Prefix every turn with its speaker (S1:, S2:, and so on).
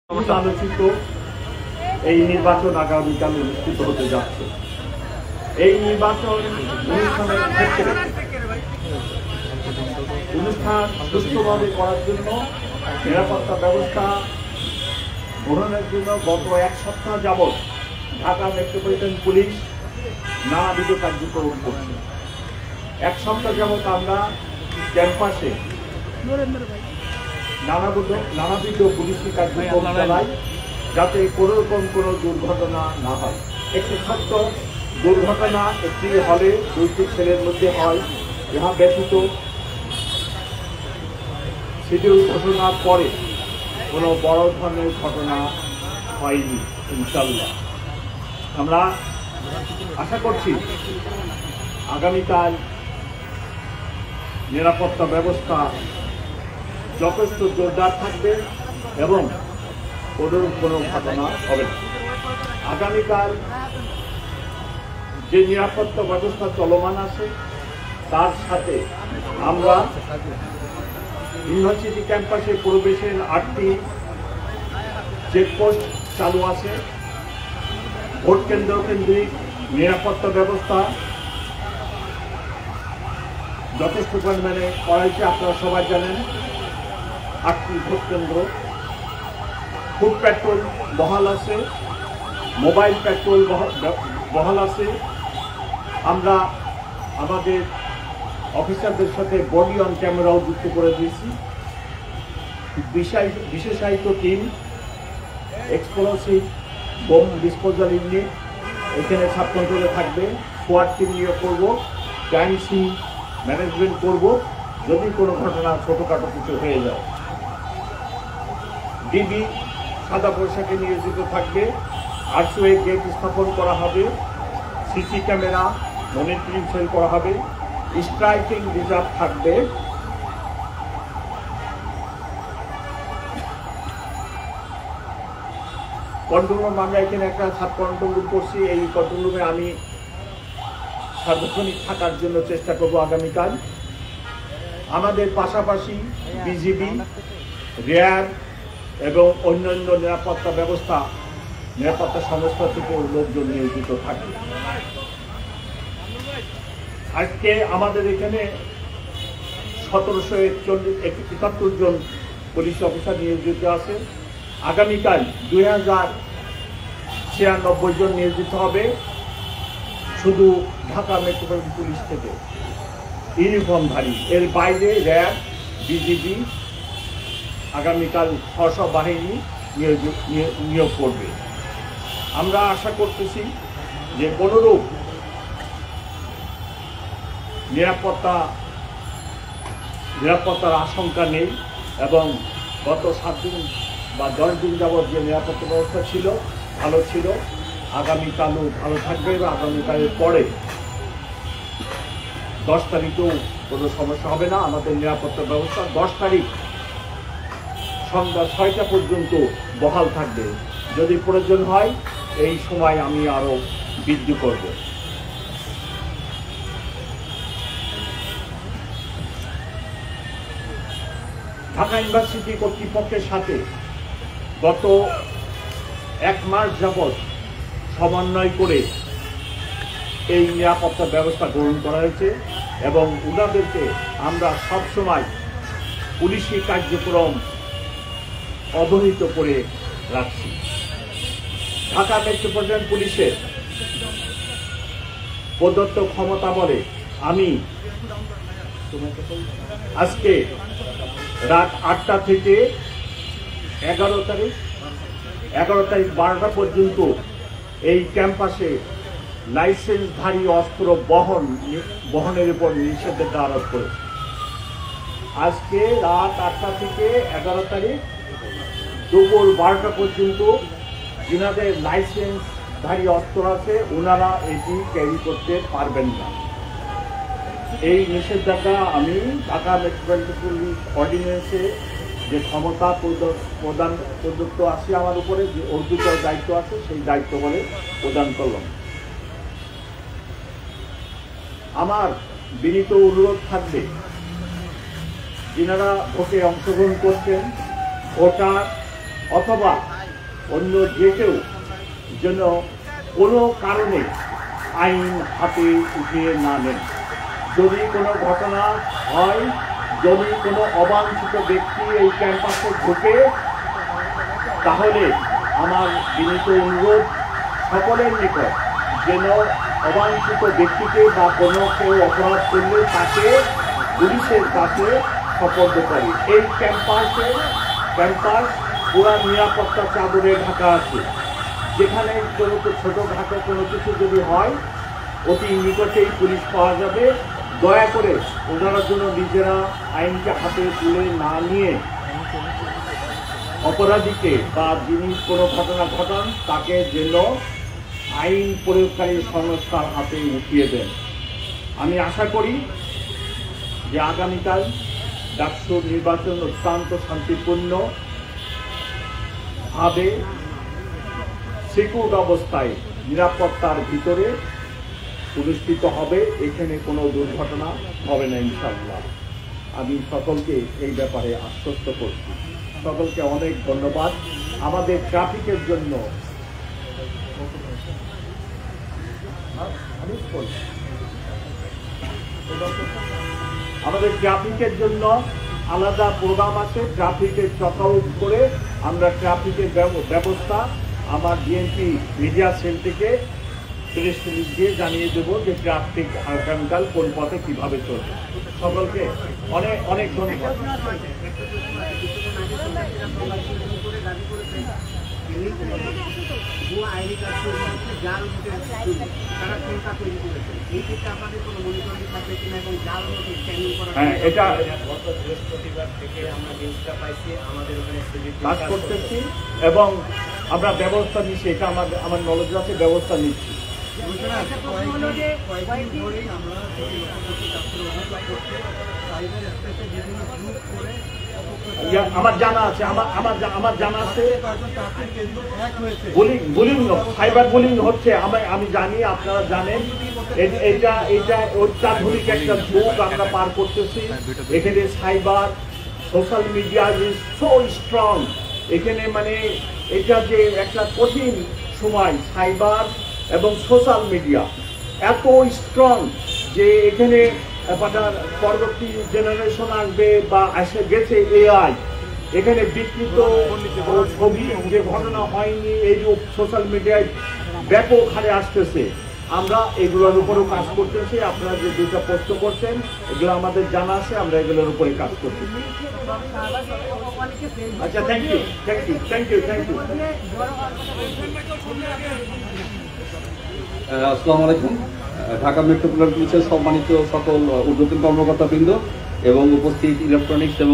S1: আলোচিত এই নির্বাচন আগামীকাল অনুষ্ঠিত হতে যাচ্ছে। এই নির্বাচন অনুষ্ঠানের ক্ষেত্রে অনুষ্ঠান সুষ্ঠুভাবে করার জন্য নিরাপত্তা ব্যবস্থা গ্রহণের জন্য গত এক সপ্তাহ যাবৎ ঢাকা মেট্রোপলিটন পুলিশ নানাবিধ কার্যক্রম করছে। এক সপ্তাহ যাবৎ আমরা ক্যাম্পাসে নানাবিধ পুলিশি কার্যক্রম চালাই, যাতে কোনো রকম কোনো দুর্ঘটনা না হয়। একটি ছোট্ট দুর্ঘটনা একটি হলে দুইটি ছেলের মধ্যে হয়, ইহা ব্যতীত শিডিউল ঘোষণার পরে কোনো বড় ধরনের ঘটনা হয়নি। ইনশাল্লাহ আমরা আশা করছি আগামীকাল নিরাপত্তা ব্যবস্থা যথেষ্ট জোরদার থাকবে এবং কোনো ঘটনা হবে না। আগামীকাল যে নিরাপত্তা ব্যবস্থা চলমান আছে তার সাথে আমরা ইউনিভার্সিটি ক্যাম্পাসে প্রবেশের 8টি চেকপোস্ট চালু আছে। ভোট কেন্দ্র কেন্দ্রিক নিরাপত্তা ব্যবস্থা যথেষ্ট পরিমাণে করা হয়েছে। আপনারা সবাই জানেন 8টি ভোট কেন্দ্র। ফুড পেট্রোল বহাল আছে, মোবাইল পেট্রোল বহাল আছে। আমরা আমাদের অফিসারদের সাথে বডি অন ক্যামেরাও যুক্ত করে দিয়েছি। বিশেষায়িত team, explosive bomb disposal unit এখানে সাব কন্ট্রোলে থাকবে। স্কোয়াড টিম নিয়োগ করব, ক্রাইম সিন ম্যানেজমেন্ট করব যদি কোনো ঘটনা ছোটোখাটো কিছু হয়ে যায়। ডিবি সাদা পোশাকে নিয়োজিত থাকবে। আরসিওয়ে গেট স্থাপন করা হবে। সিসি ক্যামেরা মনিটরিং সেল করা হবে। স্ট্রাইকিং রিজার্ভ থাকবে। কন্ট্রোল রুম আমরা এখানে একটা সাব কন্ট্রোল রুম করছি। এই কন্ট্রোল রুমে আমি সার্বক্ষণিক থাকার জন্য চেষ্টা করব আগামীকাল। আমাদের পাশাপাশি বিজিবি, র্যাব এবং অন্যান্য নিরাপত্তা সংস্থা থেকে লোকজন নিয়োজিত থাকবে। আজকে আমাদের এখানে 1771 জন পুলিশ অফিসার নিয়োজিত আছে। আগামীকাল 2096 জন নিয়োজিত হবে শুধু ঢাকা মেট্রোপলিটন পুলিশ থেকে, ইউনিফর্মধারী। এর বাইরে র্যাব, বিজিবি আগামীকাল স্ব বাহিনী নিয়োগ করবে। আমরা আশা করতেছি যে কোনোরূপ নিরাপত্তার আশঙ্কা নেই এবং গত 7 দিন বা 10 দিন যাবৎ যে নিরাপত্তা ব্যবস্থা ছিল ভালো ছিল। আগামীকালও ভালো থাকবে এবং আগামীকালের পরে 10 তারিখেও কোনো সমস্যা হবে না। আমাদের নিরাপত্তা ব্যবস্থা 10 তারিখ সন্ধ্যা 6টা পর্যন্ত বহাল থাকবে। যদি প্রয়োজন হয় এই সময় আমি আরও বৃদ্ধি করব। ঢাকা ইউনিভার্সিটি কর্তৃপক্ষের সাথে গত 1 মাস যাবৎ সমন্বয় করে এই নিরাপত্তা ব্যবস্থা গ্রহণ করা হয়েছে এবং ওনাদেরকে আমরা সবসময় পুলিশি কার্যক্রম অবহিত করে রাখছি। ঢাকা মেট্রোপলিটন পুলিশের প্রদত্ত ক্ষমতা বলে আমি আজকে রাত 8টা থেকে 11 তারিখ 12টা পর্যন্ত এই ক্যাম্পাসে লাইসেন্সধারী অস্ত্র বহনের উপর নিষেধাজ্ঞা আরোপ করেছে। আজকে রাত 8টা থেকে 11 তারিখ দুপুর 12টা পর্যন্ত যিনাদের লাইসেন্সধারী অস্ত্র আছে ওনারা এটি ক্যারি করতে পারবেন না। এই নিষেধাজ্ঞা আমি ঢাকা মেট্রোপলিটন পুলিশ অর্ডিন্যান্সে যে ক্ষমতা প্রদত্ত আছে আমার উপরে, যে অর্জিত দায়িত্ব আছে সেই দায়িত্ব বলে প্রদান করলাম। আমার বিনীত অনুরোধ থাকবে যিনারা ভোটে অংশগ্রহণ করছেন ভোটার অথবা অন্য যে কেউ যেন কোনো কারণে আইন হাতে উঠিয়ে না নেন। যদি কোনো ঘটনা হয়, যদি কোনো অবাঞ্ছিত ব্যক্তি এই ক্যাম্পাসে ঢুকে, তাহলে আমার বিনীত অনুরোধ সকলের নিকট যেন অবাঞ্ছিত ব্যক্তিকে বা কোনো কেউ অপরাধ করলে তাকে পুলিশের কাছে সোপর্দ করে। এই ক্যাম্পাস পুরা নিরাপত্তা চাদরে ঢাকা আছে। যেখানে কোনো ছোটোখাটো কোনো কিছু যদি হয়, অতি নিকটেই পুলিশ পাওয়া যাবে। দয়া করে ওনারা জন্য নিজেরা আইনকে হাতে তুলে না নিয়ে অপরাধীকে বা যিনি কোনো ঘটনা ঘটান তাকে যেন আইন প্রয়োগকারী সংস্থার হাতে উঠিয়ে দেন। আমি আশা করি যে আগামীকাল ডাকসু নির্বাচন অত্যন্ত শান্তিপূর্ণ ভাবে সিকিউর অবস্থায় নিরাপত্তার ভিতরে অনুষ্ঠিত হবে। এখানে কোনো দুর্ঘটনা হবে না ইনশাআল্লাহ। আমি সকলকে এই ব্যাপারে আশ্বস্ত করছি। সকলকে অনেক ধন্যবাদ। আমাদের ট্রাফিকের জন্য আলাদা প্রোগ্রাম আছে। ট্রাফিকের চকআউট করে আমরা ট্রাফিকের ব্যবস্থা আমার বিএনপি মিডিয়া সেল থেকে প্রেস রিলিজ দিয়ে জানিয়ে দেবো যে ট্রাফিক আগামীকাল কোন পথে কিভাবে চলবে। সকলকে অনেক অনেক ধন্যবাদ। হ্যাঁ, এটা কাজ করতেছি এবং আমরা ব্যবস্থা নিচ্ছি। এটা আমার নলেজ আছে, ব্যবস্থা নিচ্ছি। আমার জানা আছে, আমার জানা আছে সাইবার বুলিং হচ্ছে। আমি জানি, আপনারা জানেন। এটা অত্যাধুনিক একটা যুগ আমরা পার করতেছি। এখানে cyber social media is so strong. এখানে মানে এটা যে একটা কঠিন সময়, সাইবার এবং সোশ্যাল মিডিয়া এত স্ট্রং যে এখানে পরবর্তী জেনারেশন আসবে বা এসে গেছে এআই। এখানে বিকৃত ছবি যে ঘটনা হয়নি এইরূপ সোশ্যাল মিডিয়ায় ব্যাপক হারে আসতেছে। আমরা এগুলোর উপরেও কাজ করতেছি। আপনারা যে দুইটা প্রশ্ন করছেন এগুলো আমাদের জানা আছে, আমরা এগুলোর উপরে কাজ করতেছি। আচ্ছা, থ্যাংক ইউ।
S2: আসসালামু আলাইকুম। ঢাকা মেট্রোপলিটন পুলিশের সম্মানিত সকল ঊর্ধ্বতন কর্মকর্তাবৃন্দ এবং উপস্থিত ইলেকট্রনিক্স এবং